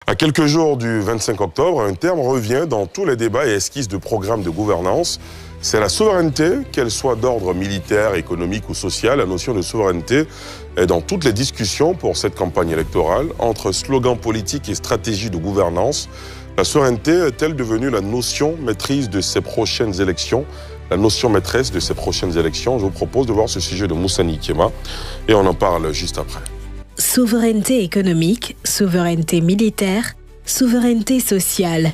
À quelques jours du 25 octobre, un terme revient dans tous les débats et esquisses de programmes de gouvernance. C'est la souveraineté, qu'elle soit d'ordre militaire, économique ou social. La notion de souveraineté est dans toutes les discussions pour cette campagne électorale. Entre slogans politiques et stratégies de gouvernance, la souveraineté est-elle devenue la notion maîtrise de ces prochaines élections? La notion maîtresse de ces prochaines élections. Je vous propose de voir ce sujet de Moussa Nikema et on en parle juste après. Souveraineté économique, souveraineté militaire, souveraineté sociale.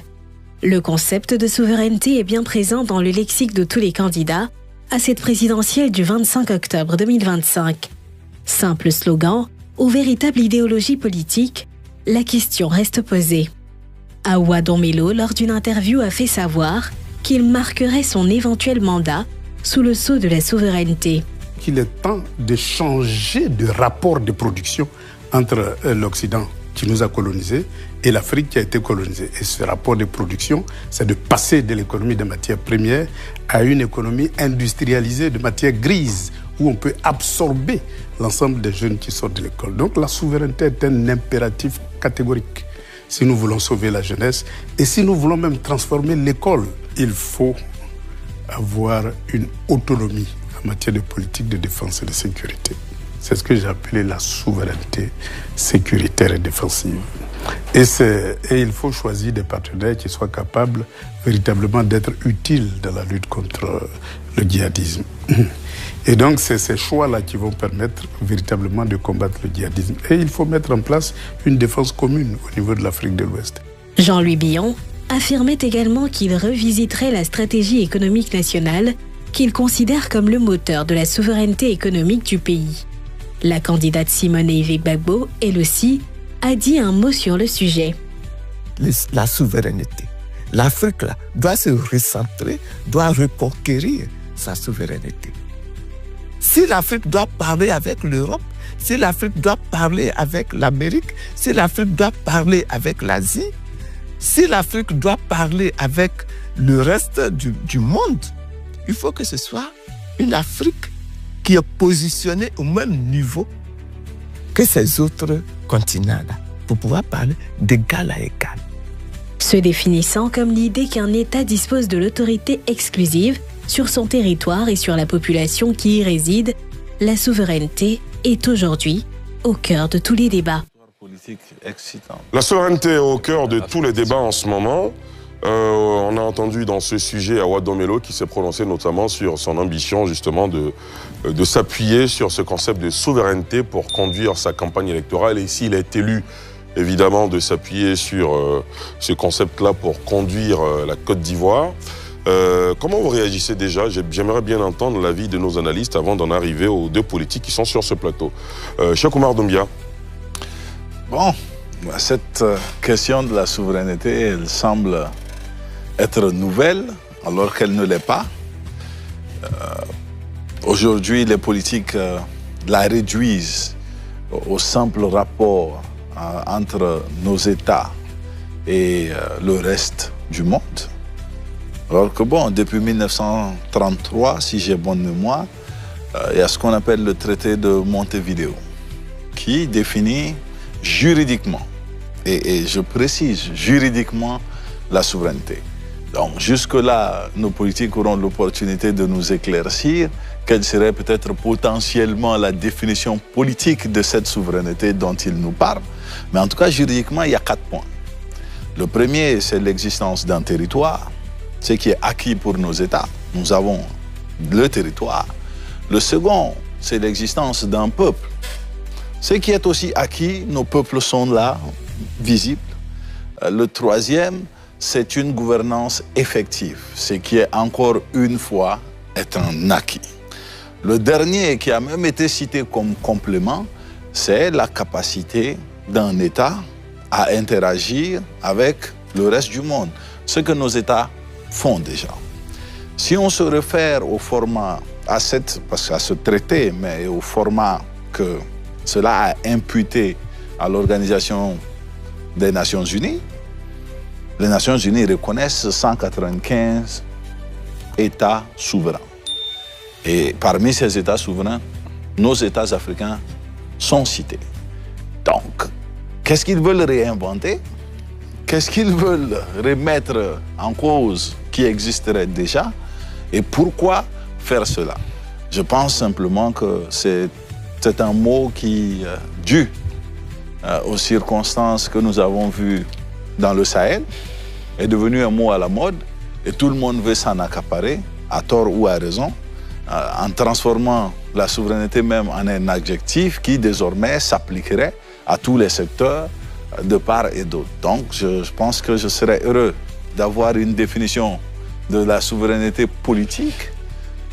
Le concept de souveraineté est bien présent dans le lexique de tous les candidats à cette présidentielle du 25 octobre 2025. Simple slogan ou véritable idéologie politique, la question reste posée. Awa Domelo, lors d'une interview, a fait savoir qu'il marquerait son éventuel mandat sous le sceau de la souveraineté. Il est temps de changer de rapport de production entre l'Occident qui nous a colonisés et l'Afrique qui a été colonisée. Et ce rapport de production, c'est de passer de l'économie des matières premières à une économie industrialisée de matières grises, où on peut absorber l'ensemble des jeunes qui sortent de l'école. Donc la souveraineté est un impératif catégorique. Si nous voulons sauver la jeunesse et si nous voulons même transformer l'école, il faut avoir une autonomie en matière de politique de défense et de sécurité. C'est ce que j'ai appelé la souveraineté sécuritaire et défensive. Et il faut choisir des partenaires qui soient capables véritablement d'être utiles dans la lutte contre le djihadisme. Et donc, c'est ces choix-là qui vont permettre véritablement de combattre le djihadisme. Et il faut mettre en place une défense commune au niveau de l'Afrique de l'Ouest. Jean-Louis Billon affirmait également qu'il revisiterait la stratégie économique nationale qu'il considère comme le moteur de la souveraineté économique du pays. La candidate Simone Eivie Gbagbo, elle aussi, a dit un mot sur le sujet. La souveraineté. L'Afrique là, doit se recentrer, doit reconquérir sa souveraineté. Si l'Afrique doit parler avec l'Europe, si l'Afrique doit parler avec l'Amérique, si l'Afrique doit parler avec l'Asie, si l'Afrique doit parler avec le reste du monde, il faut que ce soit une Afrique qui est positionnée au même niveau que ces autres continents-là, pour pouvoir parler d'égal à égal. Se définissant comme l'idée qu'un État dispose de l'autorité exclusive sur son territoire et sur la population qui y réside, la souveraineté est aujourd'hui au cœur de tous les débats. La souveraineté est au cœur de tous les débats en ce moment. On a entendu dans ce sujet Awa Domelo qui s'est prononcé notamment sur son ambition justement de s'appuyer sur ce concept de souveraineté pour conduire sa campagne électorale. Et s'il est élu, évidemment, de s'appuyer sur ce concept-là pour conduire la Côte d'Ivoire. Comment vous réagissez déjà? J'aimerais bien entendre l'avis de nos analystes avant d'en arriver aux deux politiques qui sont sur ce plateau. Cheikh Oumar Doumbia. Bon, cette question de la souveraineté, elle semble être nouvelle alors qu'elle ne l'est pas. Aujourd'hui, les politiques la réduisent au simple rapport entre nos États et le reste du monde. Alors que bon, depuis 1933, si j'ai bonne mémoire, il y a ce qu'on appelle le traité de Montevideo, qui définit juridiquement, et je précise, juridiquement, la souveraineté. Donc jusque-là, nos politiques auront l'opportunité de nous éclaircir quelle serait peut-être potentiellement la définition politique de cette souveraineté dont ils nous parlent. Mais en tout cas, juridiquement, il y a 4 points. Le premier, c'est l'existence d'un territoire, ce qui est acquis pour nos États. Nous avons le territoire. Le second, c'est l'existence d'un peuple. Ce qui est aussi acquis, nos peuples sont là, visibles. Le troisième, c'est une gouvernance effective, ce qui est encore une fois est un acquis. Le dernier, qui a même été cité comme complément, c'est la capacité d'un État à interagir avec le reste du monde, ce que nos États font déjà. Si on se réfère au format, à ce traité, mais au format que cela a imputé à l'Organisation des Nations Unies, les Nations Unies reconnaissent 195 États souverains. Et parmi ces États souverains, nos États africains sont cités. Donc, qu'est-ce qu'ils veulent réinventer? qu'est-ce qu'ils veulent remettre en cause qui existerait déjà et pourquoi faire cela. Je pense simplement que c'est un mot qui, dû aux circonstances que nous avons vues dans le Sahel, est devenu un mot à la mode et tout le monde veut s'en accaparer, à tort ou à raison, en transformant la souveraineté même en un adjectif qui désormais s'appliquerait à tous les secteurs de part et d'autre. Donc je pense que je serais heureux d'avoir une définition de la souveraineté politique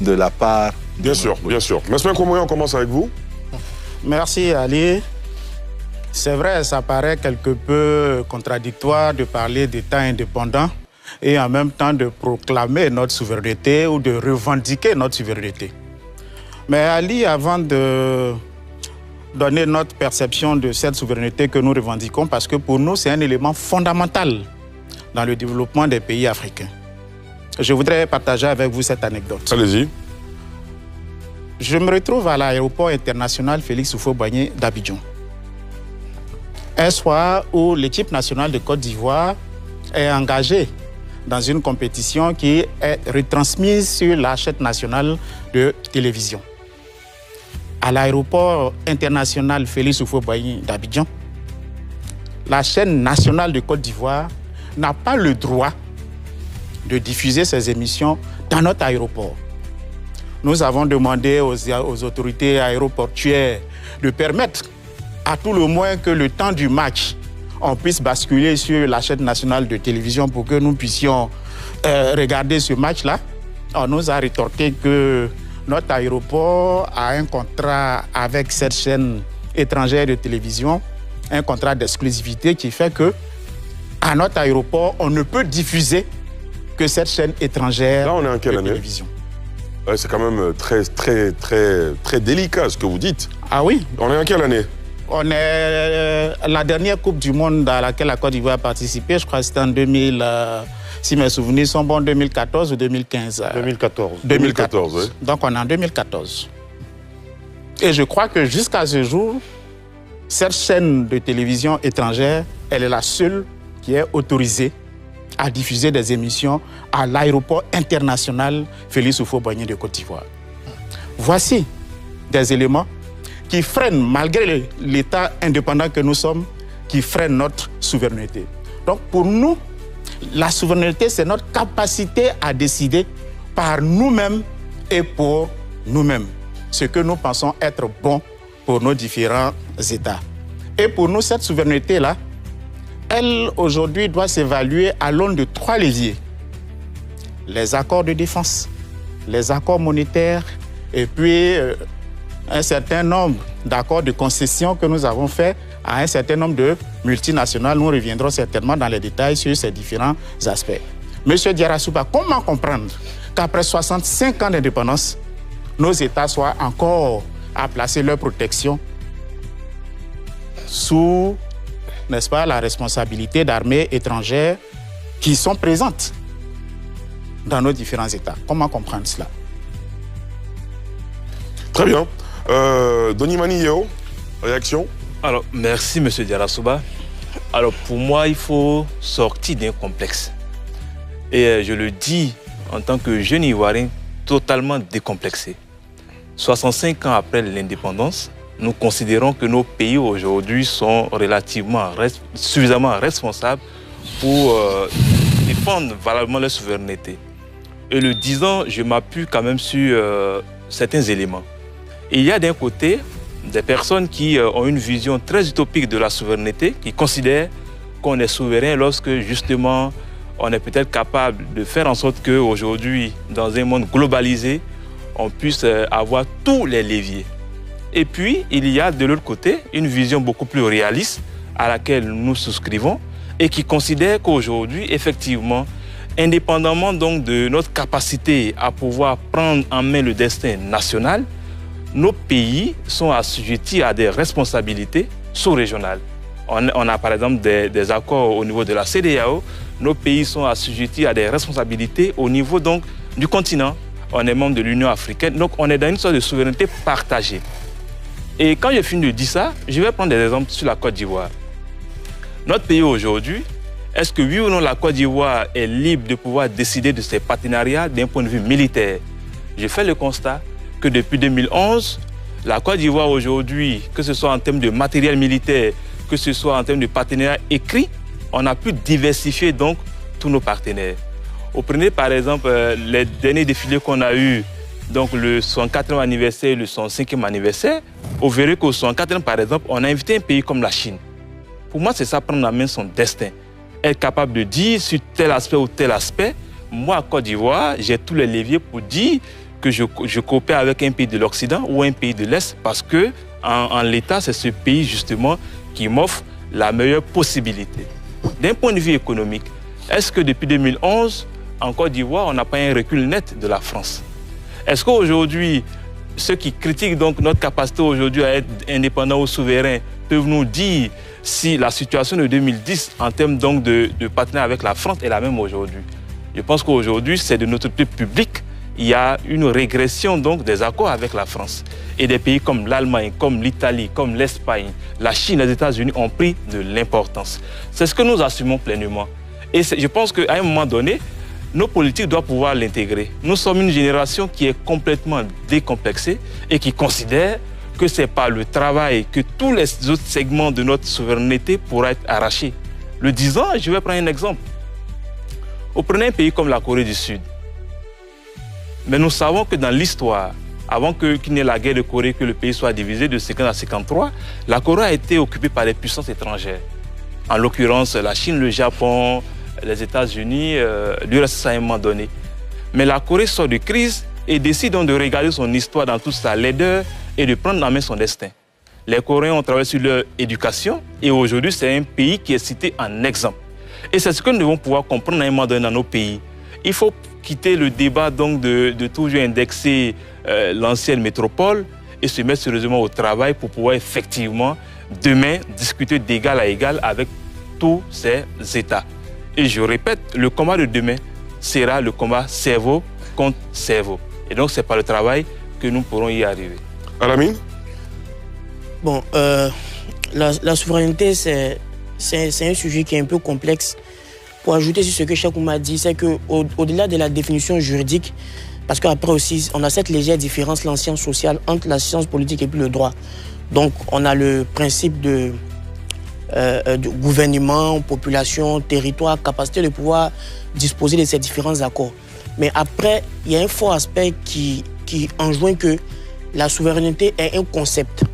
de la part... Bien sûr, bien sûr. Mesmin Komoye, on commence avec vous. Merci Ali. C'est vrai, ça paraît quelque peu contradictoire de parler d'État indépendant et en même temps de proclamer notre souveraineté ou de revendiquer notre souveraineté. Mais Ali, avant de donner notre perception de cette souveraineté que nous revendiquons, parce que pour nous, c'est un élément fondamental dans le développement des pays africains. Je voudrais partager avec vous cette anecdote. Allez-y. Je me retrouve à l'aéroport international Félix Houphouët-Boigny d'Abidjan. Un soir où l'équipe nationale de Côte d'Ivoire est engagée dans une compétition qui est retransmise sur la chaîne nationale de télévision. À l'aéroport international Félix Houphouët-Boigny d'Abidjan, la chaîne nationale de Côte d'Ivoire n'a pas le droit de diffuser ses émissions dans notre aéroport. Nous avons demandé aux autorités aéroportuaires de permettre à tout le moins que le temps du match, on puisse basculer sur la chaîne nationale de télévision pour que nous puissions regarder ce match-là. On nous a rétorqué que notre aéroport a un contrat avec cette chaîne étrangère de télévision, un contrat d'exclusivité qui fait que à notre aéroport, on ne peut diffuser que cette chaîne étrangère là, on est en quelle de année télévision. C'est quand même très délicat ce que vous dites. Ah oui. On est en quelle année? On est la dernière Coupe du Monde à laquelle la Côte d'Ivoire a participé, je crois que c'était en 2000, si mes souvenirs sont bons, 2014 ou 2015. 2014. 2014, oui. Donc on est en 2014. Et je crois que jusqu'à ce jour, cette chaîne de télévision étrangère, elle est la seule qui est autorisée à diffuser des émissions à l'aéroport international Félix Houphouët-Boigny de Côte d'Ivoire. Voici des éléments qui freinent, malgré l'État indépendant que nous sommes, qui freinent notre souveraineté. Donc pour nous, la souveraineté, c'est notre capacité à décider par nous-mêmes et pour nous-mêmes, ce que nous pensons être bon pour nos différents États. Et pour nous, cette souveraineté-là, elle, aujourd'hui, doit s'évaluer à l'aune de 3 leviers. Les accords de défense, les accords monétaires et puis un certain nombre d'accords de concession que nous avons faits à un certain nombre de multinationales. Nous reviendrons certainement dans les détails sur ces différents aspects. Monsieur Diarra Souba, comment comprendre qu'après 65 ans d'indépendance, nos États soient encore à placer leur protection sous, n'est-ce pas, la responsabilité d'armées étrangères qui sont présentes dans nos différents États? Comment comprendre cela? Très bien. Donimani Yeo, réaction? Alors, merci, M. Diarra Souba. Alors, pour moi, il faut sortir d'un complexe. Et je le dis en tant que jeune Ivoirien totalement décomplexé. 65 ans après l'indépendance, nous considérons que nos pays aujourd'hui sont suffisamment responsables pour défendre valablement leur souveraineté. Et le disant, je m'appuie quand même sur certains éléments. Et il y a d'un côté des personnes qui ont une vision très utopique de la souveraineté, qui considèrent qu'on est souverain lorsque justement on est peut-être capable de faire en sorte qu'aujourd'hui, dans un monde globalisé, on puisse avoir tous les leviers. Et puis, il y a de l'autre côté une vision beaucoup plus réaliste à laquelle nous souscrivons et qui considère qu'aujourd'hui, effectivement, indépendamment donc de notre capacité à pouvoir prendre en main le destin national, nos pays sont assujettis à des responsabilités sous-régionales. On a par exemple des accords au niveau de la CEDEAO. Nos pays sont assujettis à des responsabilités au niveau donc du continent. On est membre de l'Union africaine, donc on est dans une sorte de souveraineté partagée. Et quand je finis de dire ça, je vais prendre des exemples sur la Côte d'Ivoire. Notre pays aujourd'hui Est-ce que oui ou non la Côte d'Ivoire est libre de pouvoir décider de ses partenariats d'un point de vue militaire? Je fais le constat que depuis 2011, la Côte d'Ivoire aujourd'hui, que ce soit en termes de matériel militaire, que ce soit en termes de partenariat écrit, on a pu diversifier donc tous nos partenaires. Vous prenez par exemple les derniers défilés qu'on a eus, donc le 64e anniversaire et le 65e anniversaire, vous verrez qu'au 64e par exemple, on a invité un pays comme la Chine. Pour moi, c'est ça, prendre en main son destin. Être capable de dire sur tel aspect ou tel aspect, moi, à Côte d'Ivoire, j'ai tous les leviers pour dire que je coopère avec un pays de l'Occident ou un pays de l'Est parce que, en l'état, c'est ce pays justement qui m'offre la meilleure possibilité. D'un point de vue économique, est-ce que depuis 2011, en Côte d'Ivoire, on n'a pas un recul net de la France? Est-ce qu'aujourd'hui, ceux qui critiquent donc notre capacité aujourd'hui à être indépendants ou souverains peuvent nous dire si la situation de 2010 en termes donc de partenariat avec la France est la même aujourd'hui? Je pense qu'aujourd'hui, c'est de notre public. Il y a une régression donc des accords avec la France. Et des pays comme l'Allemagne, comme l'Italie, comme l'Espagne, la Chine, les États-Unis ont pris de l'importance. C'est ce que nous assumons pleinement. Et je pense qu'à un moment donné, nos politiques doivent pouvoir l'intégrer. Nous sommes une génération qui est complètement décomplexée et qui considère que c'est par le travail que tous les autres segments de notre souveraineté pourraient être arrachés. Le disant, je vais prendre un exemple. Vous prenez un pays comme la Corée du Sud. Mais nous savons que dans l'histoire, avant qu'il n'ait la guerre de Corée, que le pays soit divisé de 50 à 53, la Corée a été occupée par des puissances étrangères. En l'occurrence, la Chine, le Japon, les États-Unis, l'URSS à un moment donné. Mais la Corée sort de crise et décide donc de regarder son histoire dans toute sa laideur et de prendre en main son destin. Les Coréens ont travaillé sur leur éducation et aujourd'hui, c'est un pays qui est cité en exemple. Et c'est ce que nous devons pouvoir comprendre à un moment donné dans nos pays. Il faut quitter le débat donc de toujours indexer l'ancienne métropole et se mettre sérieusement au travail pour pouvoir effectivement, demain, discuter d'égal à égal avec tous ces États. Et je répète, le combat de demain sera le combat cerveau contre cerveau. Et donc, c'est par le travail que nous pourrons y arriver. Alamine? Bon, la souveraineté, c'est un sujet qui est un peu complexe. Pour ajouter sur ce que Cheikh m'a dit, c'est qu'au-delà de la définition juridique, parce qu'après aussi, on a cette légère différence, la science sociale, entre la science politique et puis le droit. Donc, on a le principe de gouvernement, population, territoire, capacité de pouvoir disposer de ces différents accords. Mais après, il y a un fort aspect qui enjoint que la souveraineté est un concept.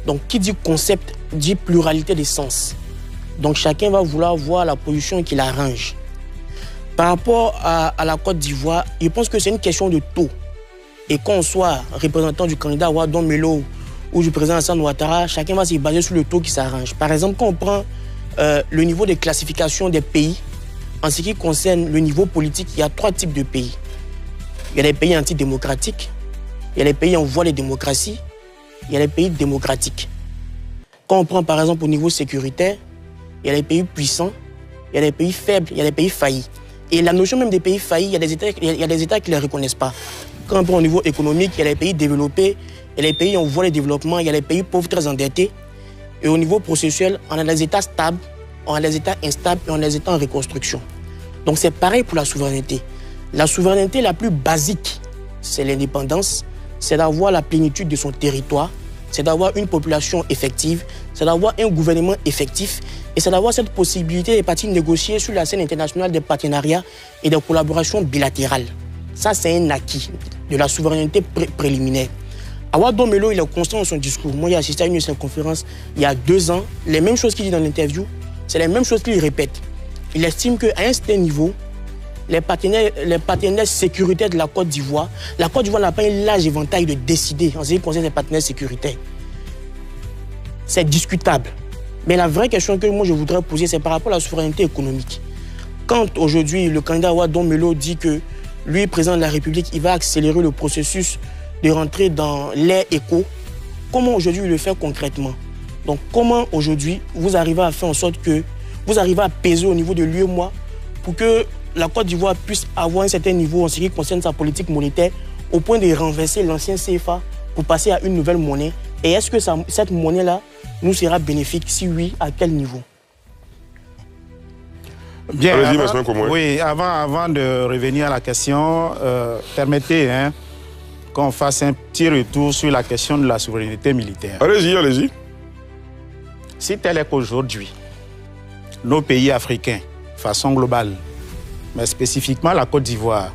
Donc, qui dit concept dit pluralité des sens. Donc, chacun va vouloir voir la position qui l'arrange. Par rapport à la Côte d'Ivoire, je pense que c'est une question de taux. Et qu'on soit représentant du candidat Wadon Melo ou du président Hassan Ouattara, chacun va se baser sur le taux qui s'arrange. Par exemple, quand on prend le niveau de classification des pays, en ce qui concerne le niveau politique, il y a 3 types de pays. Il y a des pays antidémocratiques, il y a les pays en voie de démocratie, il y a les pays démocratiques. Quand on prend par exemple au niveau sécuritaire, il y a les pays puissants, il y a les pays faibles, il y a les pays faillis. Et la notion même des pays faillis, il y a des États qui ne les reconnaissent pas. Quand on prend au niveau économique, il y a les pays développés, il y a les pays en voie de développement, il y a les pays pauvres très endettés. Et au niveau processuel, on a des États stables, on a des États instables et on a des États en reconstruction. Donc c'est pareil pour la souveraineté. La souveraineté la plus basique, c'est l'indépendance, c'est d'avoir la plénitude de son territoire, c'est d'avoir une population effective, c'est d'avoir un gouvernement effectif et c'est d'avoir cette possibilité de partir négocier sur la scène internationale des partenariats et des collaborations bilatérales. Ça, c'est un acquis de la souveraineté préliminaire. Wadon Melo, il est constant dans son discours. Moi, j'ai assisté à une de ses conférences il y a 2 ans. Les mêmes choses qu'il dit dans l'interview, c'est les mêmes choses qu'il répète. Il estime qu'à un certain niveau, les partenaires sécuritaires de la Côte d'Ivoire n'a pas un large éventail de décider en ce qui concerne les partenaires sécuritaires. C'est discutable. Mais la vraie question que moi je voudrais poser, c'est par rapport à la souveraineté économique. Quand aujourd'hui le candidat Wadon Melo dit que lui, président de la République, il va accélérer le processus de rentrer dans l'ère éco, comment aujourd'hui il le fait concrètement? Donc comment aujourd'hui vous arrivez à faire en sorte que vous arrivez à peser au niveau de l'UEMOA pour que la Côte d'Ivoire puisse avoir un certain niveau en ce qui concerne sa politique monétaire au point de renverser l'ancien CFA pour passer à une nouvelle monnaie? Et est-ce que cette monnaie-là nous sera bénéfique? Si oui, à quel niveau? Bien, avant, oui, avant de revenir à la question, permettez qu'on fasse un petit retour sur la question de la souveraineté militaire. Allez-y, allez-y. Si tel est qu'aujourd'hui, nos pays africains, de façon globale, mais spécifiquement la Côte d'Ivoire,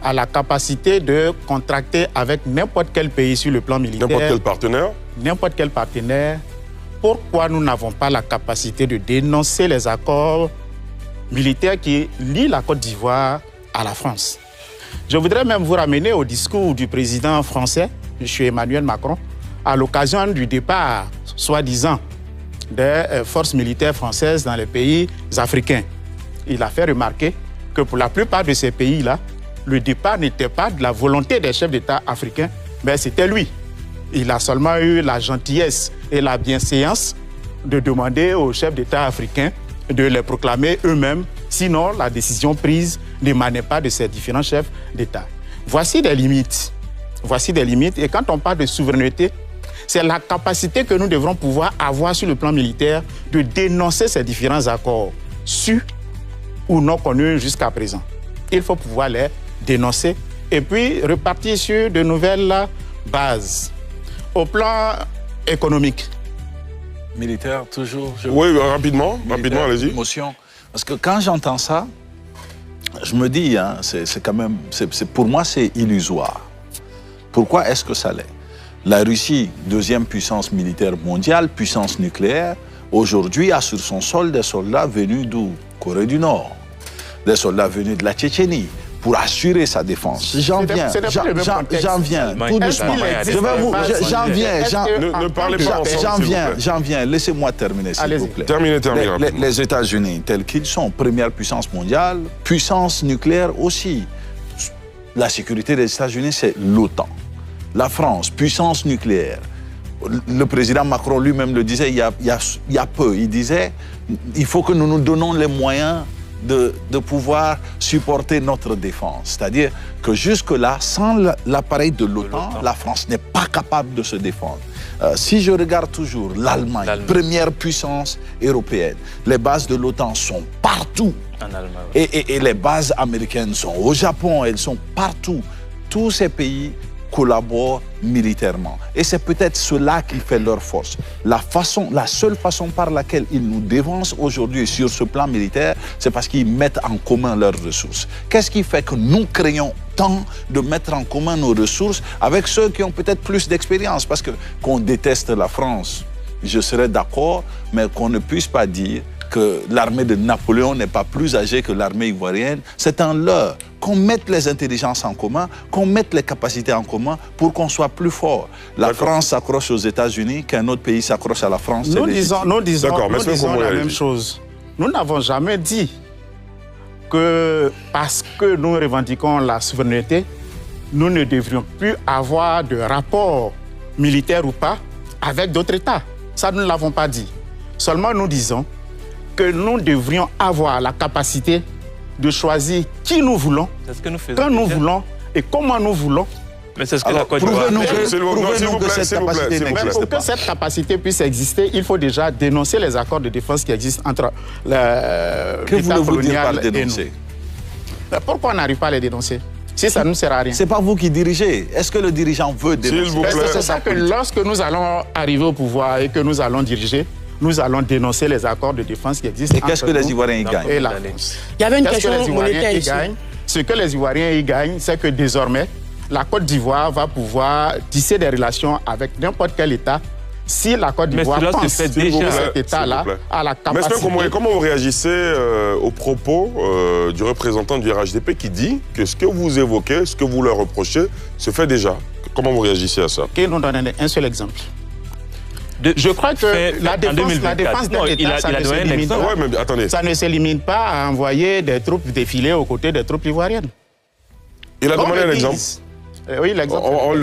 a la capacité de contracter avec n'importe quel pays sur le plan militaire. N'importe quel partenaire. N'importe quel partenaire. Pourquoi nous n'avons pas la capacité de dénoncer les accords militaires qui lient la Côte d'Ivoire à la France? Je voudrais même vous ramener au discours du président français, M. Emmanuel Macron, à l'occasion du départ, soi-disant, des forces militaires françaises dans les pays africains. Il a fait remarquer que pour la plupart de ces pays-là, le départ n'était pas de la volonté des chefs d'État africains, mais c'était lui. Il a seulement eu la gentillesse et la bienséance de demander aux chefs d'État africains de les proclamer eux-mêmes, sinon la décision prise n'émanait pas de ces différents chefs d'État. Voici des limites. Voici des limites. Et quand on parle de souveraineté, c'est la capacité que nous devrons pouvoir avoir sur le plan militaire de dénoncer ces différents accords, su ou non connus jusqu'à présent. Il faut pouvoir les dénoncer et puis repartir sur de nouvelles bases. Au plan économique. Militaire, toujours. Oui, rapidement, allez-y. Émotion. Parce que quand j'entends ça, je me dis, c'est quand même, pour moi, c'est illusoire. Pourquoi est-ce que ça l'est? La Russie, deuxième puissance militaire mondiale, puissance nucléaire, aujourd'hui a sur son sol des soldats venus d'où? Corée du Nord, des soldats venus de la Tchétchénie, pour assurer sa défense. J'en viens tout doucement. Ne parlez pas ensemble, j'en viens. Laissez-moi terminer, s'il vous plaît. Terminez. Les États-Unis, tels qu'ils sont, première puissance mondiale, puissance nucléaire aussi. La sécurité des États-Unis, c'est l'OTAN. La France, puissance nucléaire. Le président Macron lui-même le disait il y a peu. Il disait, il faut que nous nous donnons les moyens de pouvoir supporter notre défense. C'est-à-dire que jusque-là, sans l'appareil de l'OTAN, la France n'est pas capable de se défendre. Si je regarde toujours l'Allemagne, première puissance européenne, les bases de l'OTAN sont partout. En Allemagne, oui. Et les bases américaines sont au Japon, elles sont partout. Tous ces pays collaborent militairement. Et c'est peut-être cela qui fait leur force. La seule façon par laquelle ils nous dévancent aujourd'hui sur ce plan militaire, c'est parce qu'ils mettent en commun leurs ressources. Qu'est-ce qui fait que nous craignons tant de mettre en commun nos ressources avec ceux qui ont peut-être plus d'expérience? Parce que qu'on déteste la France, je serais d'accord, mais qu'on ne puisse pas dire que l'armée de Napoléon n'est pas plus âgée que l'armée ivoirienne, c'est un leurre. Qu'on mette les intelligences en commun, qu'on mette les capacités en commun pour qu'on soit plus fort. La France s'accroche aux États-Unis, qu'un autre pays s'accroche à la France. Nous disons la même chose. Nous n'avons jamais dit que parce que nous revendiquons la souveraineté, nous ne devrions plus avoir de rapport militaire ou pas avec d'autres États. Ça, nous ne l'avons pas dit. Seulement, nous disons que nous devrions avoir la capacité de choisir qui nous voulons, quand nous voulons et comment nous voulons. Mais c'est ce que la Côte d'Ivoire fait. Pour que cette capacité puisse exister, il faut déjà dénoncer les accords de défense qui existent entre l'État colonial et nous. Pourquoi on n'arrive pas à les dénoncer? Si ça ne nous sert à rien. C'est pas vous qui dirigez. Est-ce que le dirigeant veut dénoncer? C'est ça que lorsque nous allons arriver au pouvoir et que nous allons diriger, nous allons dénoncer les accords de défense qui existent. Et qu'est-ce que les Ivoiriens y gagnent? Et la France. Il y avait une question monétaire ici. Ce que les Ivoiriens y gagnent, c'est que désormais, la Côte d'Ivoire va pouvoir tisser des relations avec n'importe quel État si la Côte d'Ivoire pense que cet État-là a la capacité... Mais comment vous réagissez aux propos du représentant du RHDP qui dit que ce que vous évoquez, ce que vous leur reprochez, se fait déjà? Comment vous réagissez à ça? Qu'il nous donne un seul exemple. Je crois que la défense d'un État, ça ne s'élimine pas à envoyer des troupes défiler aux côtés des troupes ivoiriennes. Il a demandé un exemple. Oui, l'exemple. En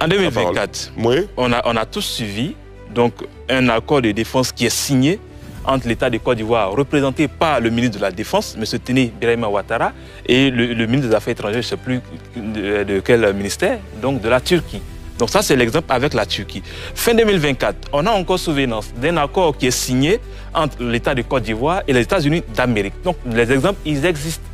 2024, on a tous suivi donc, un accord de défense qui est signé entre l'État de Côte d'Ivoire, représenté par le ministre de la Défense, M. Téné Birahima Ouattara, et le ministre des Affaires étrangères, je ne sais plus de quel ministère, donc de la Turquie. Donc ça, c'est l'exemple avec la Turquie. Fin 2024, on a encore souvenance d'un accord qui est signé entre l'État de Côte d'Ivoire et les États-Unis d'Amérique. Donc les exemples, ils existent.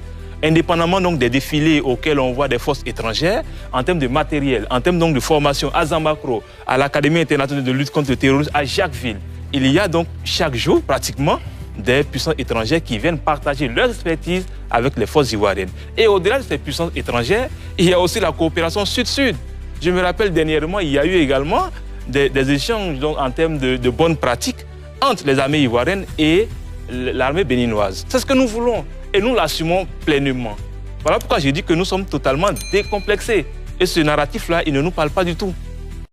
Indépendamment donc des défilés auxquels on voit des forces étrangères, en termes de matériel, en termes donc de formation, à Zambakro, à l'Académie internationale de lutte contre le terrorisme, à Jacquesville, il y a donc chaque jour pratiquement des puissances étrangères qui viennent partager leur expertise avec les forces ivoiriennes. Et au-delà de ces puissances étrangères, il y a aussi la coopération sud-sud. Je me rappelle dernièrement, il y a eu également des échanges donc, en termes de bonnes pratiques entre les armées ivoiriennes et l'armée béninoise. C'est ce que nous voulons et nous l'assumons pleinement. Voilà pourquoi j'ai dit que nous sommes totalement décomplexés. Et ce narratif-là, il ne nous parle pas du tout.